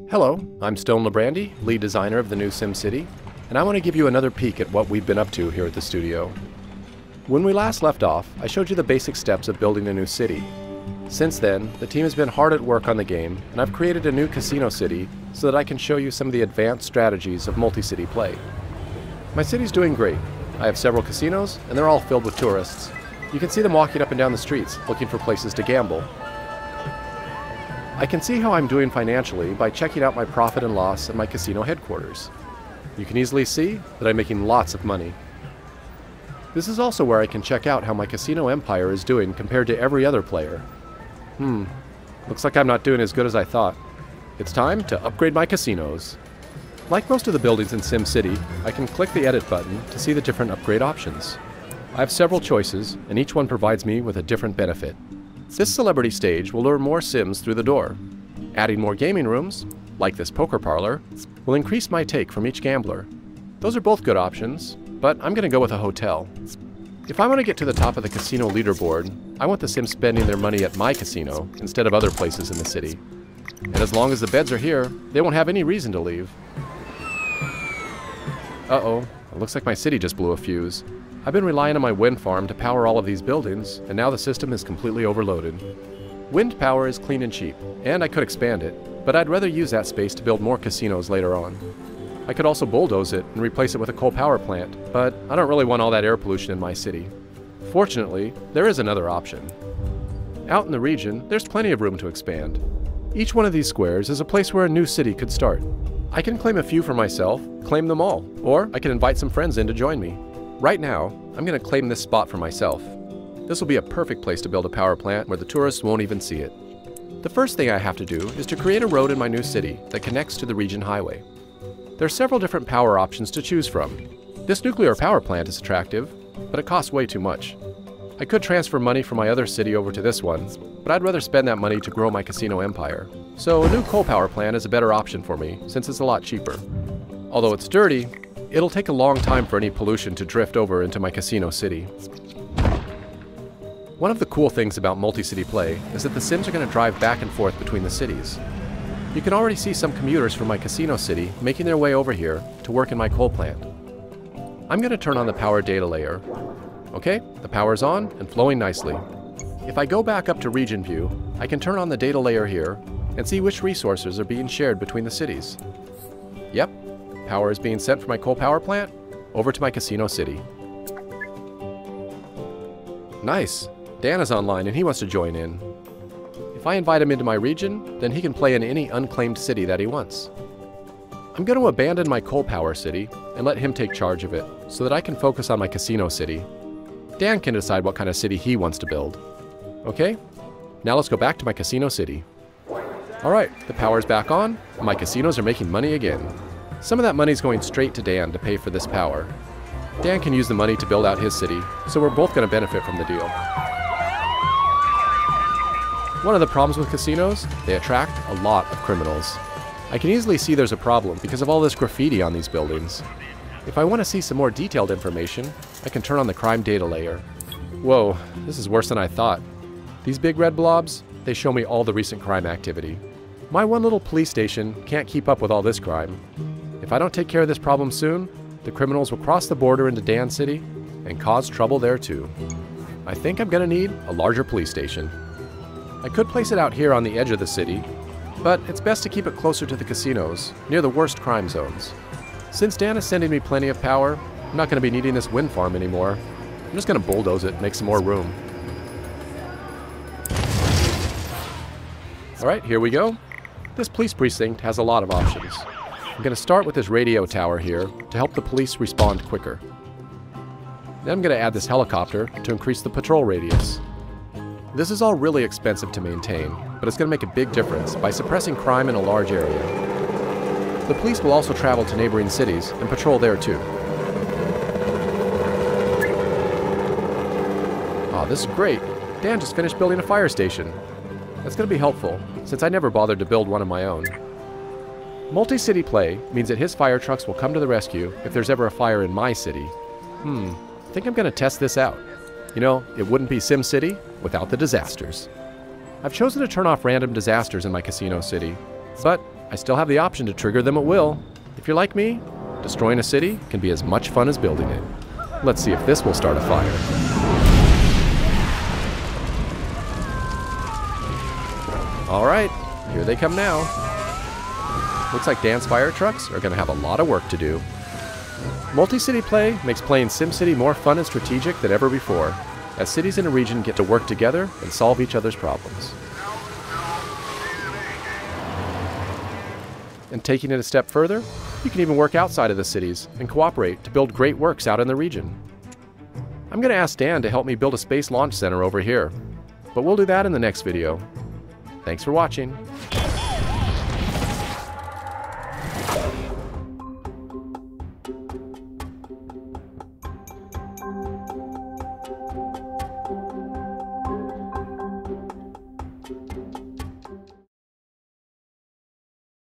Hello, I'm Stone Librande, lead designer of the new SimCity, and I want to give you another peek at what we've been up to here at the studio. When we last left off, I showed you the basic steps of building a new city. Since then, the team has been hard at work on the game, and I've created a new casino city so that I can show you some of the advanced strategies of multi-city play. My city's doing great. I have several casinos, and they're all filled with tourists. You can see them walking up and down the streets, looking for places to gamble. I can see how I'm doing financially by checking out my profit and loss at my casino headquarters. You can easily see that I'm making lots of money. This is also where I can check out how my casino empire is doing compared to every other player. Looks like I'm not doing as good as I thought. It's time to upgrade my casinos. Like most of the buildings in SimCity, I can click the edit button to see the different upgrade options. I have several choices, and each one provides me with a different benefit. This celebrity stage will lure more Sims through the door. Adding more gaming rooms, like this poker parlor, will increase my take from each gambler. Those are both good options, but I'm going to go with a hotel. If I want to get to the top of the casino leaderboard, I want the Sims spending their money at my casino instead of other places in the city. And as long as the beds are here, they won't have any reason to leave. Uh-oh, it looks like my city just blew a fuse. I've been relying on my wind farm to power all of these buildings, and now the system is completely overloaded. Wind power is clean and cheap, and I could expand it, but I'd rather use that space to build more casinos later on. I could also bulldoze it and replace it with a coal power plant, but I don't really want all that air pollution in my city. Fortunately, there is another option. Out in the region, there's plenty of room to expand. Each one of these squares is a place where a new city could start. I can claim a few for myself, claim them all, or I can invite some friends in to join me. Right now, I'm going to claim this spot for myself. This will be a perfect place to build a power plant where the tourists won't even see it. The first thing I have to do is to create a road in my new city that connects to the region highway. There are several different power options to choose from. This nuclear power plant is attractive, but it costs way too much. I could transfer money from my other city over to this one, but I'd rather spend that money to grow my casino empire. So a new coal power plant is a better option for me, since it's a lot cheaper. Although it's dirty, it'll take a long time for any pollution to drift over into my casino city. One of the cool things about multi-city play is that the Sims are going to drive back and forth between the cities. You can already see some commuters from my casino city making their way over here to work in my coal plant. I'm going to turn on the power data layer. Okay, the power's on and flowing nicely. If I go back up to region view, I can turn on the data layer here and see which resources are being shared between the cities. Yep. Power is being sent from my coal power plant over to my casino city. Nice! Dan is online and he wants to join in. If I invite him into my region, then he can play in any unclaimed city that he wants. I'm going to abandon my coal power city and let him take charge of it so that I can focus on my casino city. Dan can decide what kind of city he wants to build. Okay, now let's go back to my casino city. Alright, the power's back on and my casinos are making money again. Some of that money's going straight to Dan to pay for this power. Dan can use the money to build out his city, so we're both going to benefit from the deal. One of the problems with casinos, they attract a lot of criminals. I can easily see there's a problem because of all this graffiti on these buildings. If I want to see some more detailed information, I can turn on the crime data layer. Whoa, this is worse than I thought. These big red blobs, they show me all the recent crime activity. My one little police station can't keep up with all this crime. If I don't take care of this problem soon, the criminals will cross the border into Dan City and cause trouble there too. I think I'm going to need a larger police station. I could place it out here on the edge of the city, but it's best to keep it closer to the casinos, near the worst crime zones. Since Dan is sending me plenty of power, I'm not going to be needing this wind farm anymore. I'm just going to bulldoze it and make some more room. Alright, here we go. This police precinct has a lot of options. I'm going to start with this radio tower here to help the police respond quicker. Then I'm going to add this helicopter to increase the patrol radius. This is all really expensive to maintain, but it's going to make a big difference by suppressing crime in a large area. The police will also travel to neighboring cities and patrol there too. Aw, this is great. Dan just finished building a fire station. That's going to be helpful, since I never bothered to build one of my own. Multi-city play means that his fire trucks will come to the rescue if there's ever a fire in my city. I think I'm going to test this out. You know, it wouldn't be SimCity without the disasters. I've chosen to turn off random disasters in my casino city, but I still have the option to trigger them at will. If you're like me, destroying a city can be as much fun as building it. Let's see if this will start a fire. All right, here they come now. Looks like Dan's fire trucks are going to have a lot of work to do. Multi-city play makes playing SimCity more fun and strategic than ever before, as cities in a region get to work together and solve each other's problems. And taking it a step further, you can even work outside of the cities and cooperate to build great works out in the region. I'm going to ask Dan to help me build a space launch center over here, but we'll do that in the next video. Thanks for watching.